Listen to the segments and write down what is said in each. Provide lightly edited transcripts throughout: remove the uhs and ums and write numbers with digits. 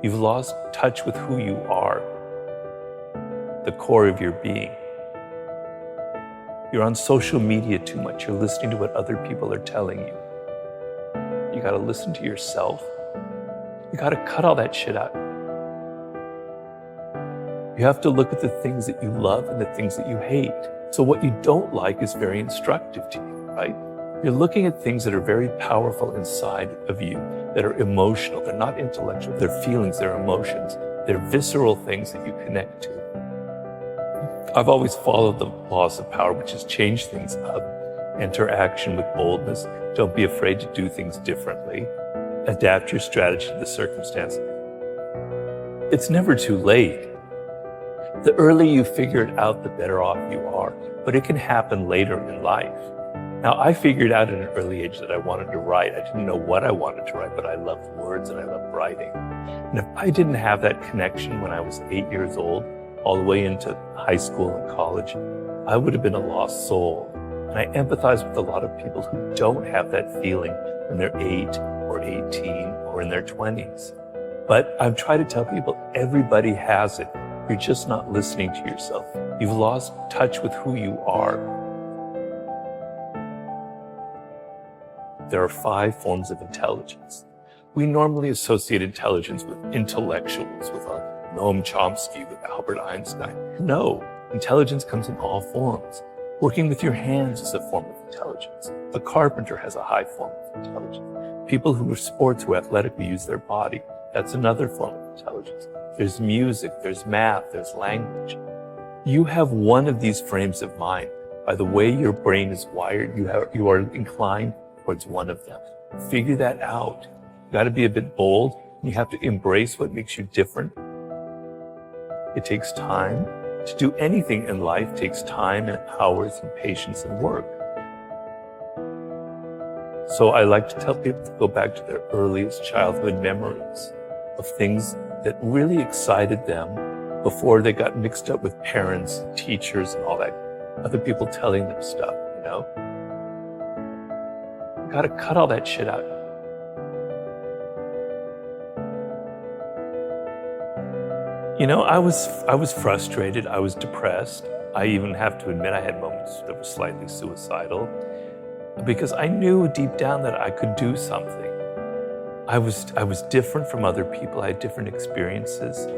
You've lost touch with who you are, the core of your being. You're on social media too much. You're listening to what other people are telling you. You got to listen to yourself. You got to cut all that shit out. You have to look at the things that you love and the things that you hate. So what you don't like is very instructive to you, right? You're looking at things that are very powerful inside of you, that are emotional. They're not intellectual. They're feelings, they're emotions. They're visceral things that you connect to. I've always followed the laws of power, which is change things up, enter action with boldness, don't be afraid to do things differently, adapt your strategy to the circumstances. It's never too late. The earlier you figure it out, the better off you are, but it can happen later in life. Now, I figured out at an early age that I wanted to write. I didn't know what I wanted to write, but I loved words and I loved writing. And if I didn't have that connection when I was 8 years old, all the way into high school and college, I would have been a lost soul. And I empathize with a lot of people who don't have that feeling when they're 8 or 18 or in their 20s. But I'm trying to tell people everybody has it. You're just not listening to yourself. You've lost touch with who you are. There are 5 forms of intelligence. We normally associate intelligence with intellectuals, with Noam Chomsky, with Albert Einstein. No, intelligence comes in all forms. Working with your hands is a form of intelligence. A carpenter has a high form of intelligence. People who are sports, who athletically use their body, that's another form of intelligence. There's music, there's math, there's language. You have one of these frames of mind. By the way your brain is wired, you are inclined towards one of them. Figure that out. You got to be a bit bold. You have to embrace what makes you different. It takes time. To do anything in life takes time and hours and patience and work. So I like to tell people to go back to their earliest childhood memories of things that really excited them before they got mixed up with parents, teachers, and all that, other people telling them stuff, you know? You gotta cut all that shit out. You know, I was frustrated, I was depressed. I even have to admit I had moments that were slightly suicidal because I knew deep down that I could do something. I was different from other people. I had different experiences,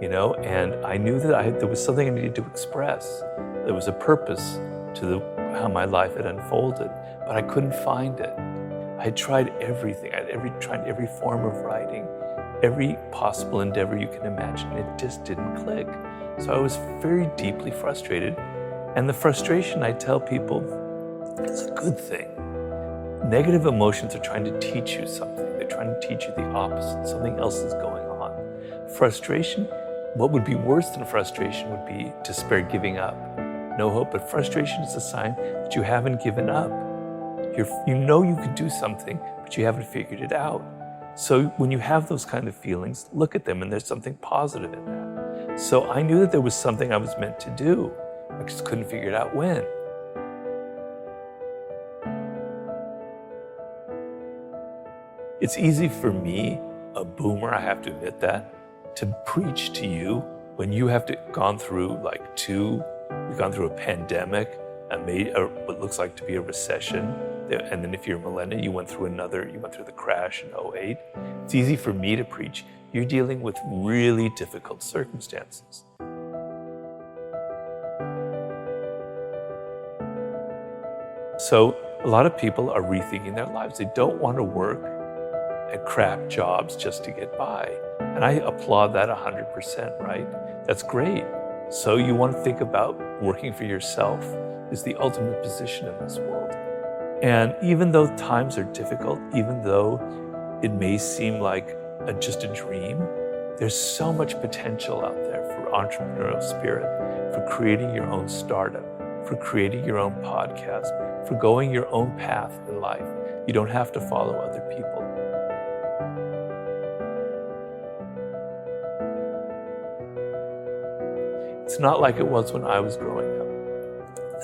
you know, and I knew that there was something I needed to express. There was a purpose to how my life had unfolded, but I couldn't find it. I had tried everything. I had tried every form of writing, every possible endeavor you can imagine. It just didn't click. So I was very deeply frustrated. And the frustration, I tell people, is a good thing. Negative emotions are trying to teach you something. They're trying to teach you the opposite. Something else is going on. Frustration, what would be worse than frustration would be despair, giving up. No hope, but frustration is a sign that you haven't given up. You know you can do something, but you haven't figured it out. So when you have those kind of feelings, look at them and there's something positive in that. So I knew that there was something I was meant to do. I just couldn't figure it out when. It's easy for me, a boomer, I have to admit that, to preach to you when you have gone through you've gone through a pandemic, what looks like to be a recession, and then if you're a millennial, you went through the crash in 2008. It's easy for me to preach. You're dealing with really difficult circumstances. So a lot of people are rethinking their lives. They don't want to work at crap jobs just to get by. And I applaud that 100%, right? That's great. So you want to think about working for yourself is the ultimate position in this world. And even though times are difficult, even though it may seem like just a dream, there's so much potential out there for entrepreneurial spirit, for creating your own startup, for creating your own podcast, for going your own path in life. You don't have to follow other people. It's not like it was when I was growing up.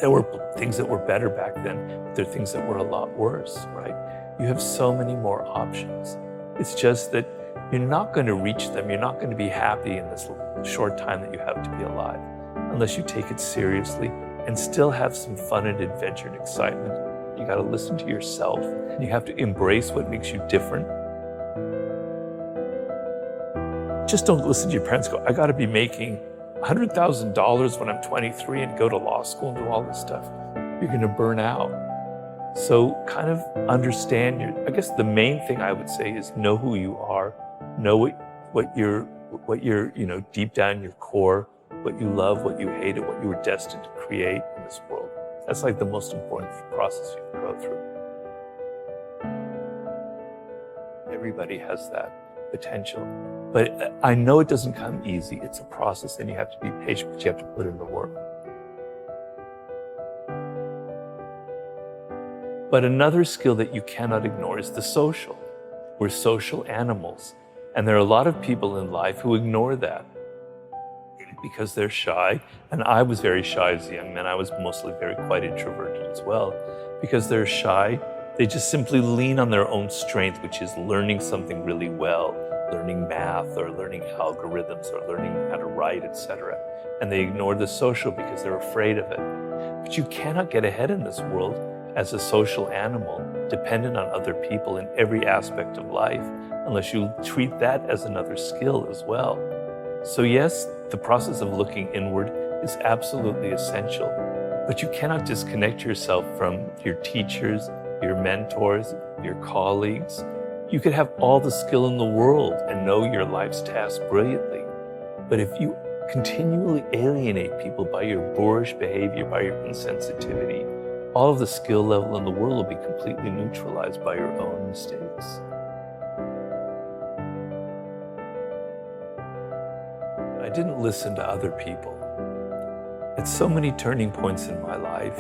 There were things that were better back then, but there are things that were a lot worse, right? You have so many more options. It's just that you're not going to reach them. You're not going to be happy in this short time that you have to be alive unless you take it seriously and still have some fun and adventure and excitement. You got to listen to yourself. You have to embrace what makes you different. Just don't listen to your parents go, I got to be making $100,000 when I'm 23 and go to law school and do all this stuff. You're going to burn out. So kind of understand I guess the main thing I would say is know who you are, know what you're, deep down in your core, what you love, what you hate, and what you were destined to create in this world. That's like the most important process you can go through. Everybody has that potential. But I know it doesn't come easy. It's a process and you have to be patient, but you have to put in the work. But another skill that you cannot ignore is the social. We're social animals. And there are a lot of people in life who ignore that because they're shy. And I was very shy as a young man. I was mostly quite introverted as well. Because they're shy, they just simply lean on their own strength, which is learning something really well, learning math or learning algorithms or learning how to write, etc. And they ignore the social because they're afraid of it. But you cannot get ahead in this world as a social animal, dependent on other people in every aspect of life, unless you treat that as another skill as well. So yes, the process of looking inward is absolutely essential, but you cannot disconnect yourself from your teachers, your mentors, your colleagues. You could have all the skill in the world and know your life's task brilliantly. But if you continually alienate people by your boorish behavior, by your insensitivity, all of the skill level in the world will be completely neutralized by your own mistakes. I didn't listen to other people. At so many turning points in my life,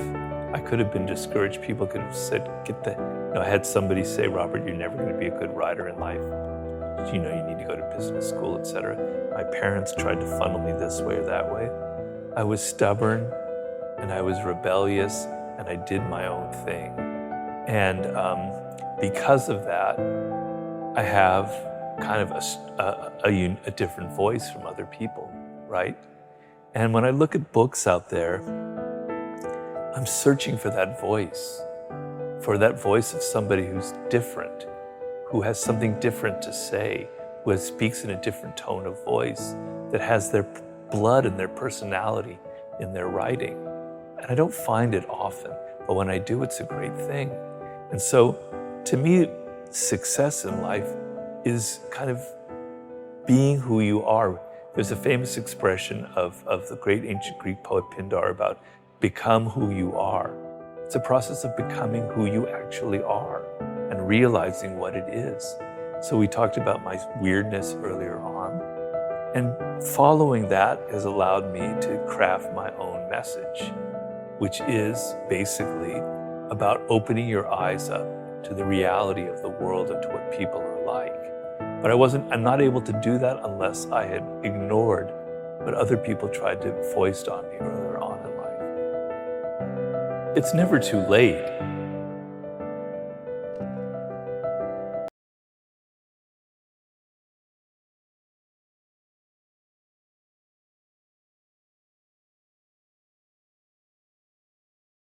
I could have been discouraged. People could have said, I had somebody say, Robert, you're never going to be a good writer in life. You need to go to business school, etc. My parents tried to funnel me this way or that way. I was stubborn and I was rebellious and I did my own thing. And because of that, I have kind of a different voice from other people, right? And when I look at books out there, I'm searching for that voice of somebody who's different, who has something different to say, who speaks in a different tone of voice, that has their blood and their personality in their writing. And I don't find it often, but when I do, it's a great thing. And so, to me, success in life is kind of being who you are. There's a famous expression of the great ancient Greek poet Pindar about become who you are. It's a process of becoming who you actually are and realizing what it is. So we talked about my weirdness earlier on, and following that has allowed me to craft my own message, which is basically about opening your eyes up to the reality of the world and to what people are like. But I'm not able to do that unless I had ignored what other people tried to foist on me earlier on in life. It's never too late.